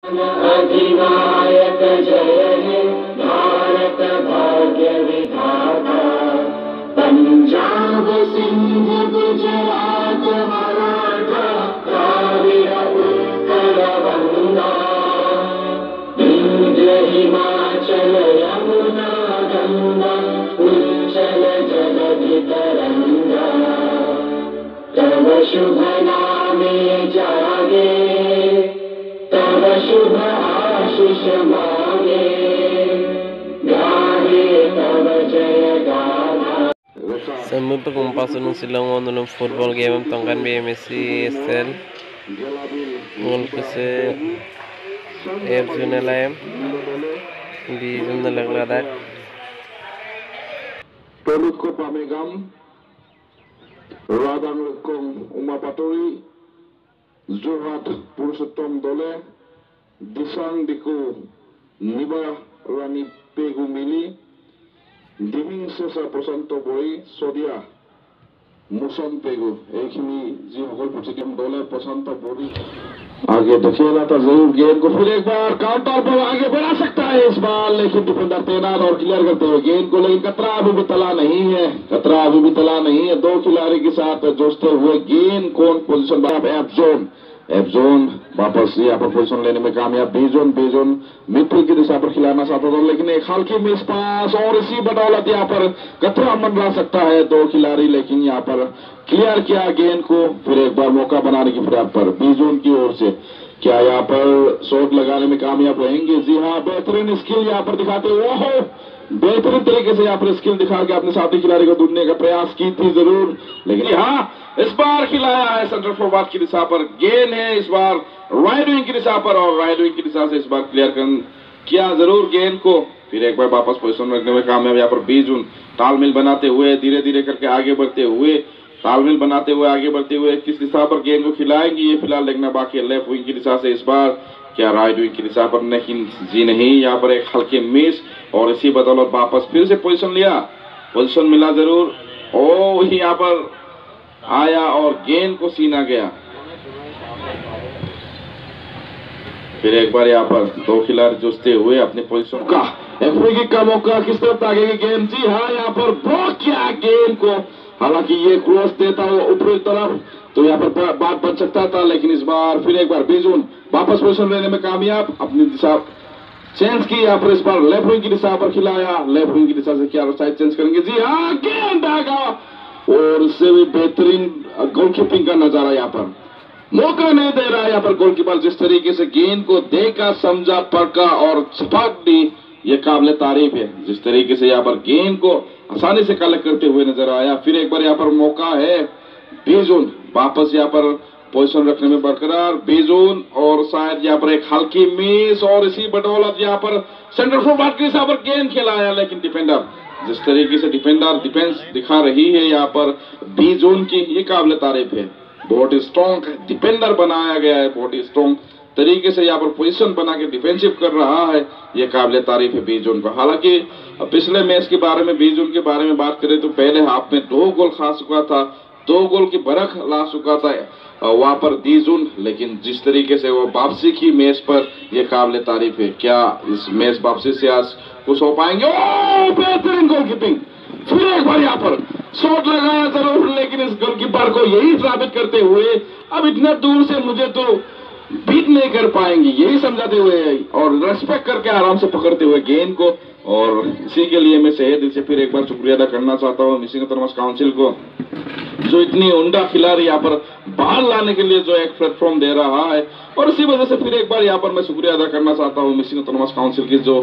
अधिनायक जय हे भारत भाग्य विधाता। पंजाब सिंध गुजरात मराठा द्राविड़ उत्कल गंगा। विंध्य हिमाचल यमुना गंगा उच्चल जलधि तरंगा। तव शुभ नामे जागे तव शुभ आशीष मांगे। गाहे तव जय गाथा। Sambil pengumpulan silang untuk football game tongkan BMC SL ngol kese zona lain di zona lain Pelut ko pamegam radang kong umapatori Johat Purushottam dole disang diku niba rani pegu mili diming sesa prosanto boi sodia muson pegu एखिनी जी होल पुचिकम dole prosanto boi आगे तो खेला था जरूर गेंद को फिर एक बार काउंटर पर आगे बढ़ा सकता है इस बार, लेकिन डिफेंडर तैनात और क्लियर करते हुए गेंद को, लेकिन खतरा अभी भी टला नहीं है, खतरा अभी भी टला नहीं है। दो खिलाड़ी के साथ जोशते हुए गेंद कौन पोजीशन एफ जोन वापस यहाँ पर पोजीशन लेने में कामयाब। बेजोन मित्र की दिशा पर खिलाना चाहता था, लेकिन एक हल्की मिस पास और इसी बदौलत यहाँ पर खतरा मंडरा सकता है दो खिलाड़ी, लेकिन यहाँ पर क्लियर किया गेंद को। फिर एक बार मौका बनाने की फिराक पर बीजोन की ओर से क्या यहाँ पर शॉट लगाने में कामयाब रहेंगे? जी हाँ, बेहतरीन स्किल यहाँ पर दिखाते हुए बेहतरीन तरीके से यहाँ पर स्किल दिखा के अपने साथी खिलाड़ी को ढूंढने का प्रयास की थी जरूर, लेकिन हाँ इस बार खिलाया है सेंटर फॉरवर्ड की दिशा पर। गेंद है इस बार राइट विंग की दिशा पर और राइट विंग की दिशा से इस बार क्लियर किया जरूर गेंद को। फिर एक बार वापस पोजीशन रखने में कामयाब यहाँ पर बीजून तालमेल बनाते हुए धीरे धीरे करके आगे बढ़ते हुए आगे बढ़ते हुए किस दिशा पर गेंद को खिलाएंगे ये फिलहाल देखना बाकी है। लेफ्ट विंग की दिशा से इस बार क्या राइट विंग की दिशा पर नहीं, यहाँ पर एक हल्के मिस और इसी बदौलत वापस फिर से पोजीशन मिला जरूर। ओ यहाँ पर आया और गेंद को सीना गया। फिर एक बार यहाँ पर दो खिलाड़ी जुझते हुए अपने पोजीशन का फ्री का मौका किस तरफ ताकेगी गेंद? जी हाँ, यहाँ पर ब्लॉक किया गेंद को, हालांकि ये क्रॉस देता हुआ ऊपरी तरफ तो यहाँ पर बात बन सकता था, लेकिन इस बार फिर एक बार बीजून वापस पोजीशन लेने में कामयाब। अपनी दिशा चेंज की, यहाँ पर इस बार लेफ्ट विंग की दिशा पर खिलाया। लेफ्ट विंग की दिशा से क्या साइड चेंज करेंगे? जी हाँ, गेंद आगा और इससे भी बेहतरीन गोलकीपिंग का नजारा यहाँ पर मौका नहीं दे रहा है। यहाँ पर गोलकीपर जिस तरीके से गेंद को देखा, समझा, परखा और छपाक दी, ये काबिल तारीफ है। जिस तरीके से यहाँ पर गेंद को आसानी से कलेक्ट करते हुए नजर आया। फिर एक बार यहाँ पर मौका है बेजोन वापस यहाँ पर पोजीशन रखने में बरकरार बेजोन और शायद यहाँ पर एक हल्की मिस और इसी बदौलत यहाँ पर सेंटर फॉरवर्ड के हिसाब पर गेंद खेलाया, लेकिन डिफेंडर जिस तरीके से डिफेंस दिखा रही है यहाँ पर बी जोन की, ये काबिल तारीफ है। बहुत ही स्ट्रॉन्ग डिफेंडर बनाया गया है, बहुत ही स्ट्रॉन्ग तरीके से यहाँ पर पोजीशन बना के डिफेंसिव कर रहा है, ये काबिल तारीफ है बी जोन का। हालांकि पिछले मैच के बारे में बी जोन के बारे में बात करें तो पहले हाफ में 2 गोल खा चुका था, 2 गोल की बरख ला चुका था वहां पर दी जोन, लेकिन जिस तरीके से वो वापसी की मैच पर यह काबिल तारीफ है। क्या इस मैच वापसी से आज कुछ हो पाएंगे? ओह, बेहतरीन गोलकीपिंग। फिर एक बार यहाँ पर शॉट लगाया जरूर, लेकिन इस गोलकीपर को यही साबित करते हुए अब इतना दूर से मुझे तो बीट नहीं कर पाएंगे, यही समझाते हुए और रेस्पेक्ट करके आराम से पकड़ते हुए गेंद को। और इसी के लिए मैं सही दिल से फिर एक बार शुक्रिया अदा करना चाहता हूँ मिसिंग ऑटोनॉमस काउंसिल को, जो इतनी उम्दा खिलाड़ी यहाँ पर बाहर लाने के लिए जो एक प्लेटफॉर्म दे रहा है। और इसी वजह से फिर एक बार यहाँ पर मैं शुक्रिया अदा करना चाहता हूँ मिसिंग ऑटोनॉमस काउंसिल की, जो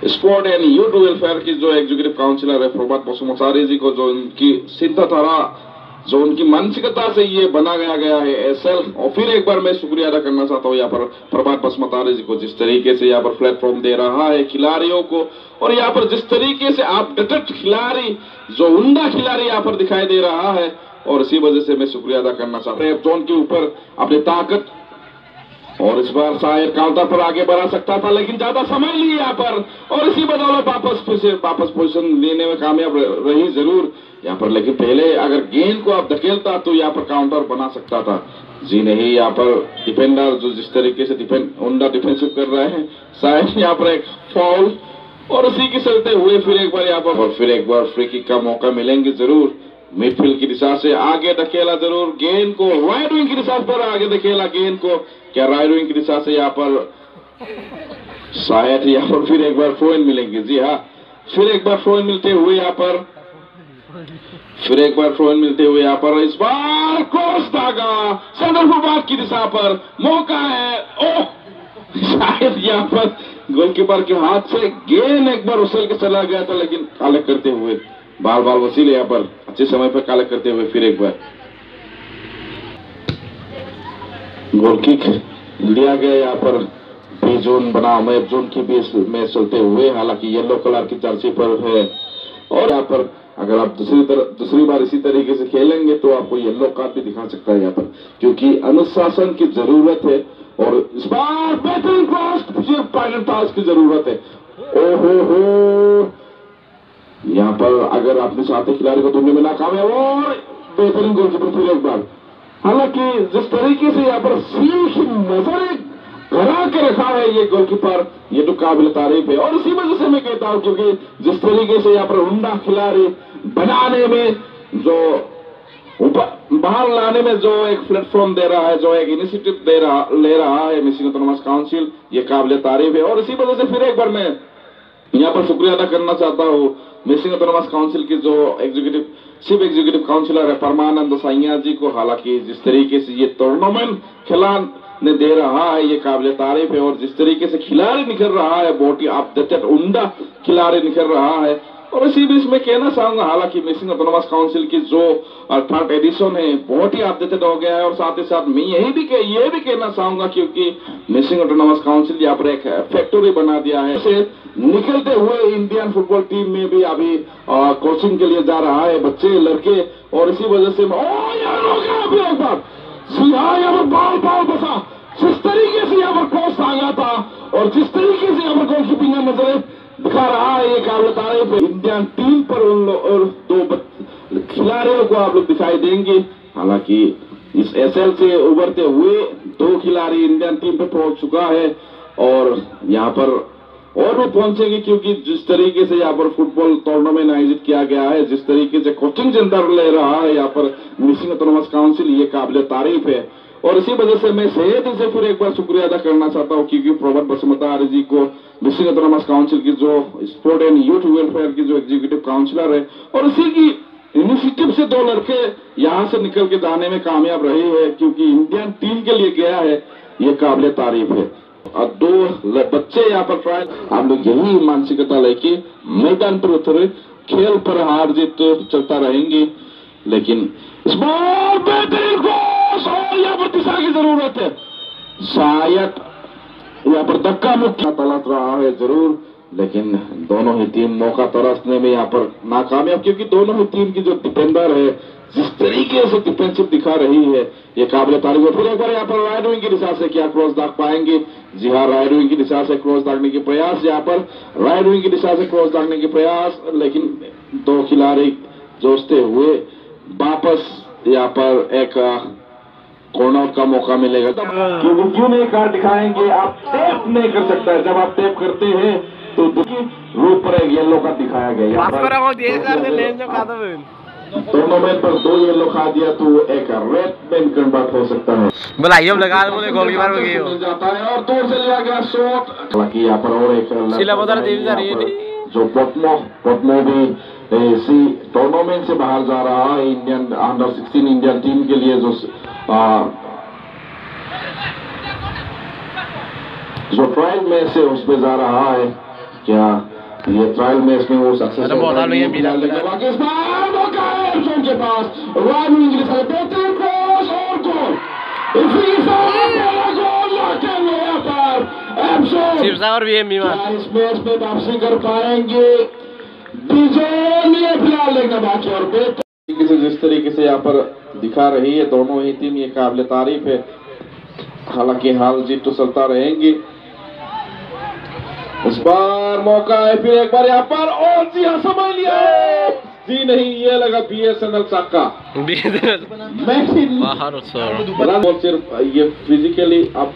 स्पोर्ट एंड यूथ वेलफेयर की जो एग्जीक्यूटिव काउंसिलर है प्रभात बसुमतारी जी को, जो उनकी सिद्धाधारा जो उनकी मानसिकता से ये बना गया है एसएल। और फिर एक बार मैं शुक्रिया अदा करना चाहता हूँ यहाँ पर प्रभात बसुमतारी जी को, जिस तरीके से यहाँ पर प्लेटफॉर्म दे रहा है खिलाड़ियों को, और यहाँ पर जिस तरीके से आप डटट खिलाड़ी जो उम्दा खिलाड़ी यहाँ पर दिखाई दे रहा है। और इसी वजह से मैं शुक्रिया अदा करना चाहता हूँ जोन के ऊपर अपनी ताकत, और इस बार शायद काउंटर पर आगे बढ़ा सकता था, लेकिन ज्यादा समय लिए यहाँ पर, और इसी बदौलत वापस पोजीशन लेने में कामयाब रही जरूर यहाँ पर। लेकिन पहले अगर गेंद को आप धकेलता तो यहाँ पर काउंटर बना सकता था, जी नहीं, यहाँ पर डिफेंडर जो जिस तरीके से उमदा डिफेंसिव कर रहे हैं, शायद यहाँ पर एक फाउल और उसी के चलते हुए फिर एक बार यहाँ पर और फिर एक बार फ्री किक का मौका मिलेंगे जरूर। मिडफील्ड की दिशा से आगे धकेला जरूर गेंद को, राइट विंग की दिशा पर आगे धकेला गेंद को, क्या राइट विंग की दिशा से यहाँ पर शायद यहाँ पर फिर एक बार थ्रो इन मिलेंगे। जी हाँ, फिर एक बार थ्रो इन मिलते हुए यहाँ पर यहाँ पर इस बार क्रॉस धागा सेंटर फुटबॉल की दिशा पर मौका है। ओह, शायद यहाँ पर गोलकीपर के हाथ से गेंद एक बार उछल के चला गया था, लेकिन कलेक्ट करते हुए बाल वसील यहाँ पर अच्छे समय पर कलेक्ट करते हुए फिर एक बार गोल किक लिया गया यहाँ पर बी जोन बनाम एफ जोन की बीच में चलते हुए। हालांकि येलो कलर की जर्सी पर है और यहाँ पर अगर आप दूसरी बार इसी तरीके से खेलेंगे तो आपको येलो कार्ड भी दिखा सकता है यहाँ पर, क्योंकि अनुशासन की जरूरत है और इस बार बेहतरीन क्रॉस फाइनल पास की जरूरत है। ओहो, यहाँ पर अगर आपने चाहते खिलाड़ी को ढूंढने में नाकाम है और बेहतरीन गोलकीपर फिर एक बार। हालांकि जिस तरीके से यहाँ पर सील की नजर घरा के रखा है ये गोलकीपर, ये तो काबिल तारीफ है और इसी वजह से मैं कहता हूं, क्योंकि जिस तरीके से यहाँ पर उम्दा खिलाड़ी बनाने में जो बाहर लाने में जो एक प्लेटफॉर्म दे रहा है, जो एक इनिशिएटिव ले रहा है मिसिंग ऑटोनोमस काउंसिल, ये काबिल तारीफ है। और इसी वजह से फिर एक बार मैं यहाँ पर शुक्रिया अदा करना चाहता हूँ मिसिंग ऑटोनोमस काउंसिल की जो चीफ एग्जीक्यूटिव काउंसिलर है परमानंद साइया जी को। हालांकि जिस तरीके से ये टूर्नामेंट खिलाने दे रहा है ये काबिल तारीफ है और जिस तरीके से खिलाड़ी निकल रहा है, बहुत ही अपडेटेड उम्दा खिलाड़ी निकल रहा है। और इसी बीच में कहना चाहूंगा, हालांकि मिसिंग ऑटोनोमस काउंसिल की जो थर्ड एडिशन है बहुत ही अपडेटेड हो गया है और साथ ही साथ मैं ये भी कहना चाहूंगा, क्योंकि मिसिंग ऑटोनोमस काउंसिल यहाँ पर एक फैक्ट्री बना दिया है। इसे निकलते हुए इंडियन फुटबॉल टीम में भी अभी कोचिंग के लिए जा रहा है बच्चे लड़के और इसी वजह से यहाँ पर बॉल बसा, जिस तरीके से यहाँ पर क्रॉस आ गया था और जिस तरीके से यहाँ पर गोलकीपिंग नजर दिखा रहा है, ये काबिल तारीफ है। इंडियन टीम पर उन और दो खिलाड़ियों को आप लोग दिखाई देंगे। हालांकि इस एसएल से उभरते हुए दो खिलाड़ी इंडियन टीम पर पहुंच चुका है और यहाँ पर और भी पहुंचेंगे, क्योंकि जिस तरीके से यहाँ पर फुटबॉल टूर्नामेंट आयोजित किया गया है, जिस तरीके से कोचिंग सेंटर ले रहा है यहाँ पर मिसिंग ऑटोनोमस काउंसिल, ये काबिल तारीफ है। और इसी वजह से मैं सही दिल से फिर एक बार शुक्रिया अदा करना चाहता हूँ, क्योंकि प्रभात बसुमतारी जी को मिसिंग ऑटोनोमस काउंसिल की जो स्पोर्ट एंड यूथ वेलफेयर की जो एग्जीक्यूटिव काउंसिलर है और इसी की इनिशिएटिव से दो लड़के यहाँ से निकल के जाने में कामयाब रहे हैं, क्योंकि इंडियन टीम के लिए गया है, ये काबिल तारीफ है। और दो बच्चे यहाँ पर ट्रायल, आप लोग यही मानसिकता लेके मैदान पर उतरे, खेल पर हार जीत तो चलता रहेंगे, लेकिन इस बार बेहतरीन क्रॉस और यहाँ पर दिशा की जरूरत है। शायद यहाँ पर धक्का मुक्की तलाश रहा है जरूर, लेकिन दोनों ही टीम मौका तलाशने में यहाँ पर नाकामयाब, क्योंकि दोनों ही टीम की जो डिफेंडर है जिस तरीके से डिफेंसिव दिखा रही है, ये काबिल तारीफ है। फिर एक बार यहाँ पर राइट विंग की दिशा से क्या क्रॉस दाग पाएंगे? जी हाँ, राइट विंग की दिशा से क्रॉस दागने के प्रयास, यहाँ पर राइट विंग की दिशा से क्रॉस दागने के प्रयास, लेकिन दो खिलाड़ी जोशते हुए वापस यहाँ पर एक कॉर्नर का मौका मिलेगा। क्योंकि क्यों नहीं कार्ड दिखाएंगे, आप टेप नहीं कर सकता है। जब आप टेप करते हैं तो रूप पर एक येलो कार्ड दिखाया गया। टूर्नामेंट पर 2 येलो कार्ड दिया तो एक रेड में कन्वर्ट हो सकता है। बुलाइए लगा बोले गोलकीपर हो गया मिल जाता है और दूर से लिया गया शॉट। हालांकि यहाँ पर और एक जो पद्मो भी इसी टूर्नामेंट से बाहर जा रहा है, इंडियन अंडर 16 इंडियन टीम के लिए जो ट्रायल मैच है उस पे जा रहा है। क्या ये ट्रायल मैच में वो सक्सेस के पास और भी इस मैच में वापसी कर पाएंगे बाकी और तरीके से जिस तरीके से यहाँ पर दिखा रही है दोनों ही टीम, ये काबिल तारीफ है। हालांकि हाल जीत तो चलता रहेंगे। इस बार मौका है फिर एक बार यहाँ पर और जी हाँ समझ लिया, जी नहीं, ये लगा BSNL साका मैक्सिन बाहर सर रन। और सिर्फ ये फिजिकली आप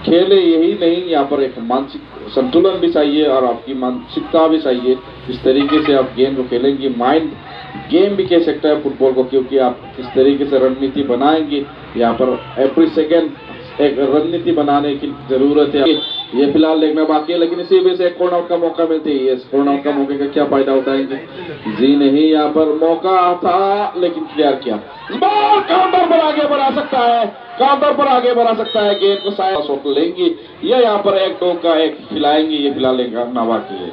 खेले यही नहीं, यहाँ पर एक मानसिक संतुलन भी चाहिए और आपकी मानसिकता भी चाहिए। इस तरीके से आप गेम को खेलेंगे, माइंड गेम भी कह सकता है फुटबॉल को, क्योंकि आप इस तरीके से रणनीति बनाएंगे। यहाँ पर एवरी सेकेंड एक रणनीति बनाने की जरूरत है। ये फिलहाल देखना बाकी है, लेकिन इसी वजह से एक कॉर्नर का मौका मिलती है। इस कॉर्नर का मौके का क्या फायदा उठाएंगे? जी नहीं, यहाँ पर मौका था लेकिन क्लियर किया। बॉल काउंटर पर आगे बढ़ा सकता है, काउंटर पर आगे बढ़ा सकता है, गेंद को शायद शॉट लेंगी। ये यहाँ पर एक टोक का एक खिलाएंगे, ये फिलहाल देखना बाकी है।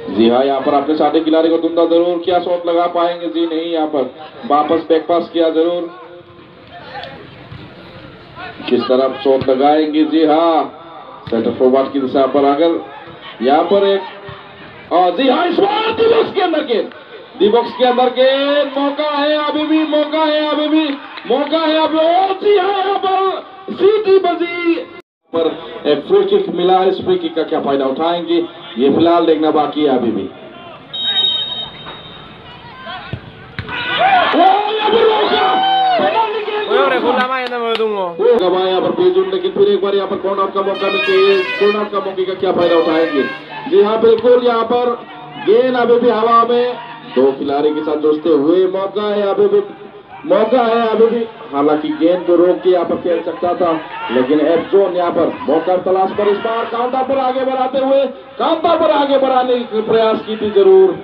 जी हाँ, यहाँ पर अपने साथी खिलाड़ी को धुंधा जरूर, क्या शॉट लगा पाएंगे? जी नहीं, यहाँ पर वापस बैक पास किया जरूर, किस तरफ शॉट लगाएंगे? जी हाँ, सेंटर फॉरवर्ड की दिशा पर अगर यहाँ पर एक जी हाँ, इस बार डी बॉक्स के अंदर गेंद, डी बॉक्स के अंदर गेंद, मौका है अभी भी, मौका है अभी भी, मौका है अभी। जी हाँ, यहाँ पर सीटी बजी पर एक फ्री किक मिला। इस फ्री किक का क्या फायदा उठाएंगे? ये फिलहाल देखना बाकी है अभी भी। यहाँ पर बेजुन, लेकिन फिर एक बार यहाँ पर कॉर्नर का मौका मिलता है। कॉर्नर का मौके का क्या फायदा उठाएंगे? जी हाँ बिल्कुल, यहाँ पर गेंद अभी भी हवा में, दो खिलाड़ी के साथ दोस्ते हुए, मौका है अभी भी, मौका है अभी भी। हालांकि गेंद को रोक के यहाँ पर खेल सकता था, लेकिन एफ जोन यहाँ पर मौका तलाश पर, इस बार काउंटर पर आगे बढ़ाते हुए, काउंटर पर आगे बढ़ाने की प्रयास की थी जरूर।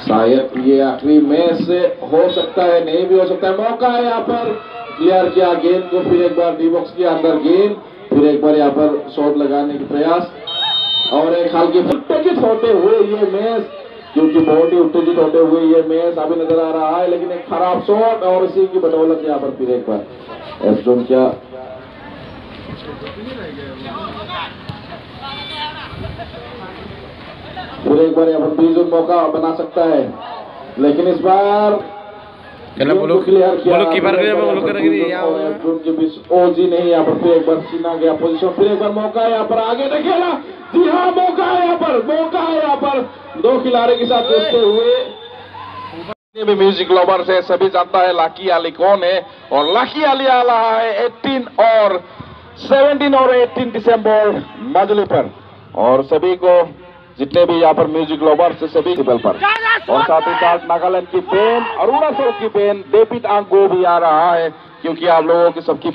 शायद ये आखिरी मैच से हो सकता है, नहीं भी हो सकता है। मौका है यहाँ पर, क्लियर किया गेंद को, फिर एक बार डी बॉक्स के अंदर गेंद, फिर एक बार यहाँ पर शॉट लगाने की प्रयास, और एक हल्की उत्तेजित होते हुए ये मैच, क्योंकि बहुत ही उत्तेजित होते हुए ये मैच अभी नजर आ रहा है, लेकिन एक खराब शॉट और इसी की बदौलत यहाँ पर फिर एक बार एफ जोन क्या फिर एक बार यहाँ पर बी जोन मौका बना सकता है, लेकिन इस बार क्लियर किया के बीच। ओ जी नहीं, यहाँ पर फिर एक बार सीना गया पोजीशन, फिर एक बार मौका है यहाँ पर, आगे देखेगा। जी हाँ, मौका है यहाँ पर, मौका है यहाँ पर, दो खिलाड़ी के साथ देखते हुए भी म्यूजिक लवर से सभी जानता है लाकी अली कौन है, और लाकी अली आ रहा है 17 और 18 दिसंबर मजली पर, और सभी को जितने भी यहाँ पर म्यूजिक लवर से सभी टेबल पर, और साथ ही साथ नागालैंड की पेन, अरुणाचल की पेन डेविड आंगो भी आ रहा है, क्योंकि आप लोगों की सबकी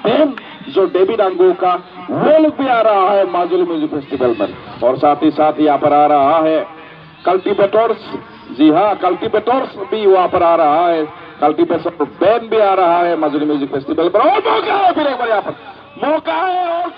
पेन जो डेविड आंगो का वो लोग भी आ रहा है माजुली म्यूजिक फेस्टिवल में, और साथ ही यहाँ पर आ रहा है कल्टीवेटर्स। जी हाँ, कल्टीवेटर्स भी वहाँ पर आ रहा है, कल्टीवेटर बैंड भी आ रहा है माजुली म्यूजिक फेस्टिवल पर, और मौका है फिर एक बार यहाँ पर, मौका है और